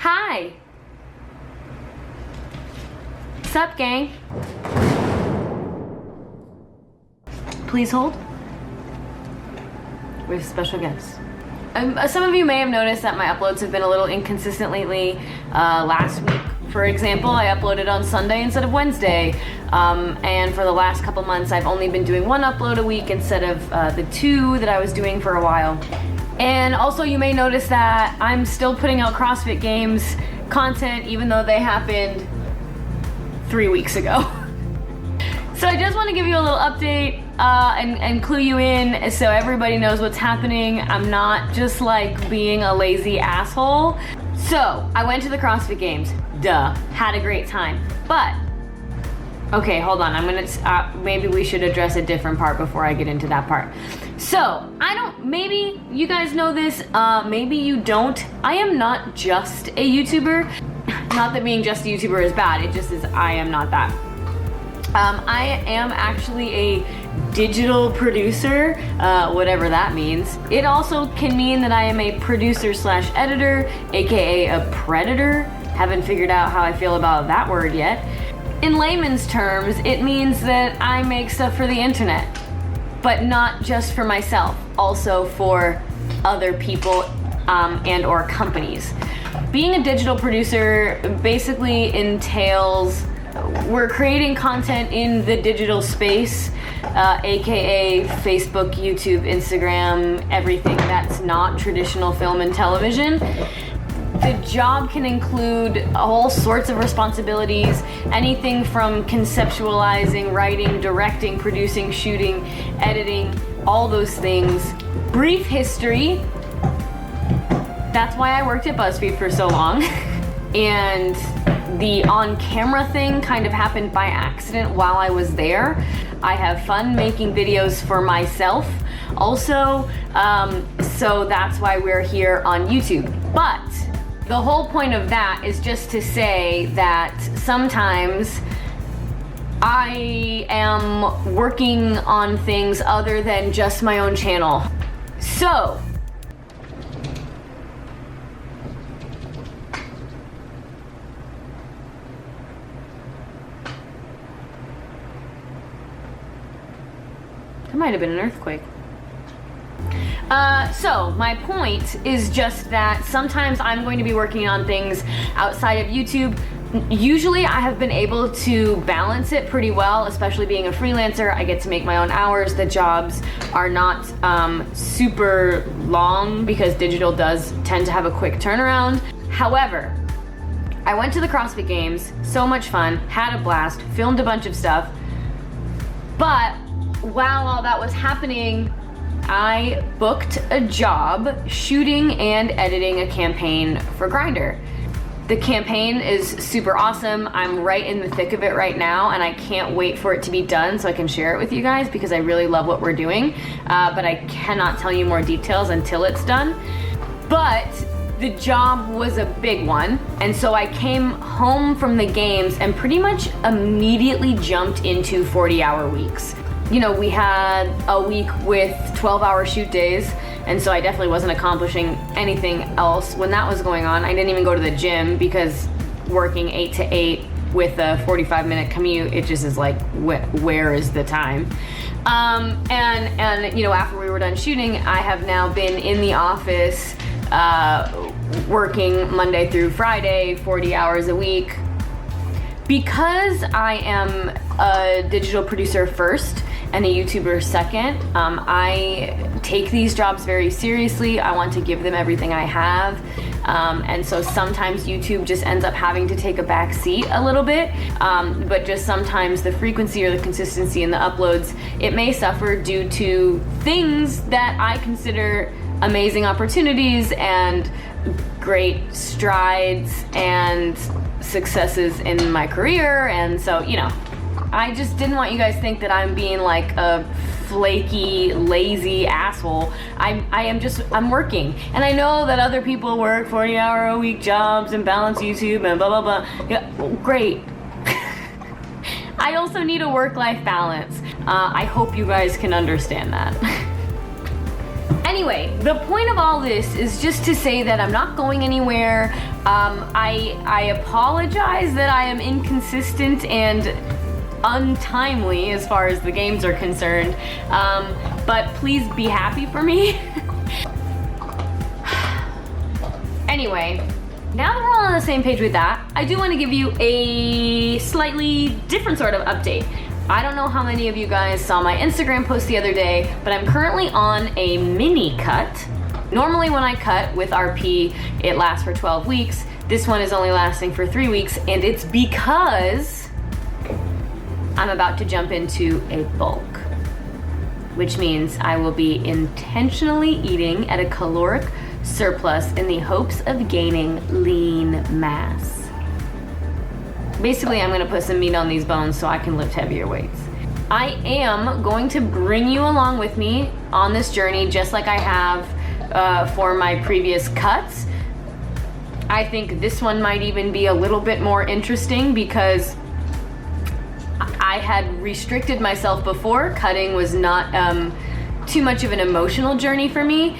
Hi. Sup, gang? Please hold. We have special guests. Some of you may have noticed that my uploads have been a little inconsistent lately. Last week, for example, I uploaded on Sunday instead of Wednesday. And for the last couple months, I've only been doing one upload a week instead of the two that I was doing for a while. And also you may notice that I'm still putting out CrossFit Games content even though they happened 3 weeks ago. So I just want to give you a little update and clue you in so everybody knows what's happening. I'm not just like being a lazy asshole. So I went to the CrossFit Games, duh, had a great time. But, okay, hold on, I'm gonna, maybe we should address a different part before I get into that part. So, maybe you guys know this, maybe you don't. I am not just a YouTuber. Not that being just a YouTuber is bad, it just is I am not that. I am actually a digital producer, whatever that means. It also can mean that I am a producer slash editor, aka a predator. Haven't figured out how I feel about that word yet. In layman's terms, it means that I make stuff for the internet, but not just for myself, also for other people and or companies. Being a digital producer basically entails we're creating content in the digital space, aka Facebook, YouTube, Instagram, everything that's not traditional film and television. The job can include all sorts of responsibilities, anything from conceptualizing, writing, directing, producing, shooting, editing, all those things. Brief history, that's why I worked at BuzzFeed for so long. And the on-camera thing kind of happened by accident while I was there. I have fun making videos for myself also, so that's why we're here on YouTube. But the whole point of that is just to say that sometimes I am working on things other than just my own channel. So, there might have been an earthquake. So my point is just that sometimes I'm going to be working on things outside of YouTube. Usually I have been able to balance it pretty well, especially being a freelancer. I get to make my own hours. The jobs are not super long because digital does tend to have a quick turnaround. However, I went to the CrossFit Games, so much fun, had a blast, filmed a bunch of stuff, but while all that was happening, I booked a job shooting and editing a campaign for Grindr. The campaign is super awesome. I'm right in the thick of it right now and I can't wait for it to be done so I can share it with you guys because I really love what we're doing, but I cannot tell you more details until it's done. But the job was a big one, and so I came home from the games and pretty much immediately jumped into 40-hour weeks. You know, we had a week with 12-hour shoot days, and so I definitely wasn't accomplishing anything else when that was going on. I didn't even go to the gym because working 8 to 8 with a 45-minute commute, it just is like, where is the time? And you know, after we were done shooting, I have now been in the office working Monday through Friday, 40 hours a week. Because I am a digital producer first and a YouTuber second, I take these jobs very seriously. I want to give them everything I have. And so sometimes YouTube just ends up having to take a back seat a little bit, but just sometimes the frequency or the consistency in the uploads, it may suffer due to things that I consider amazing opportunities and great strides and successes in my career. And so, you know, I just didn't want you guys to think that I'm being like a flaky, lazy asshole. I'm working. And I know that other people work 40-hour-a-week jobs and balance YouTube and blah, blah, blah. Yeah, great. I also need a work-life balance. I hope you guys can understand that. Anyway, the point of all this is just to say that I'm not going anywhere. I apologize that I am inconsistent and untimely as far as the games are concerned, but please be happy for me. Anyway, now that we're all on the same page with that, I do want to give you a slightly different sort of update. I don't know how many of you guys saw my Instagram post the other day, but I'm currently on a mini cut. Normally when I cut with RP, it lasts for 12 weeks. This one is only lasting for 3 weeks, and it's because I'm about to jump into a bulk, which means I will be intentionally eating at a caloric surplus in the hopes of gaining lean mass. Basically, I'm gonna put some meat on these bones so I can lift heavier weights. I am going to bring you along with me on this journey, just like I have for my previous cuts. I think this one might even be a little bit more interesting because I had restricted myself before. Cutting was not too much of an emotional journey for me.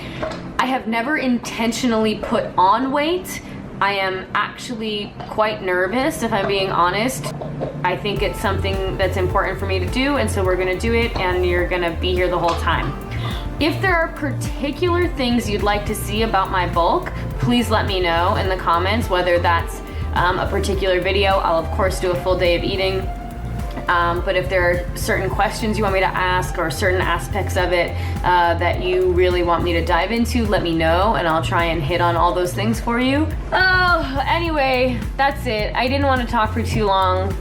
I have never intentionally put on weight. I am actually quite nervous, if I'm being honest. I think it's something that's important for me to do, and so we're gonna do it, and you're gonna be here the whole time. If there are particular things you'd like to see about my bulk, please let me know in the comments, whether that's a particular video. I'll of course do a full day of eating. But if there are certain questions you want me to ask or certain aspects of it that you really want me to dive into, let me know and I'll try and hit on all those things for you. Oh, anyway, that's it. I didn't want to talk for too long,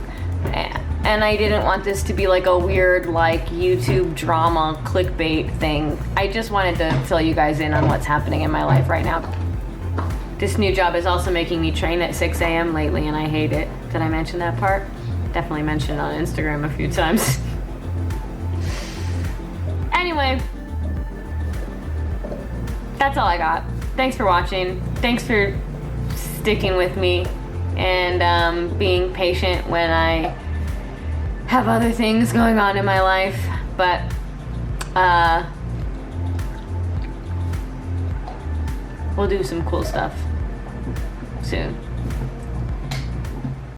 and I didn't want this to be like a weird like YouTube drama clickbait thing. I just wanted to fill you guys in on what's happening in my life right now. This new job is also making me train at 6 a.m. lately, and I hate it. Did I mention that part? Definitely mentioned it on Instagram a few times. Anyway, that's all I got. Thanks for watching. Thanks for sticking with me and being patient when I have other things going on in my life. But we'll do some cool stuff soon.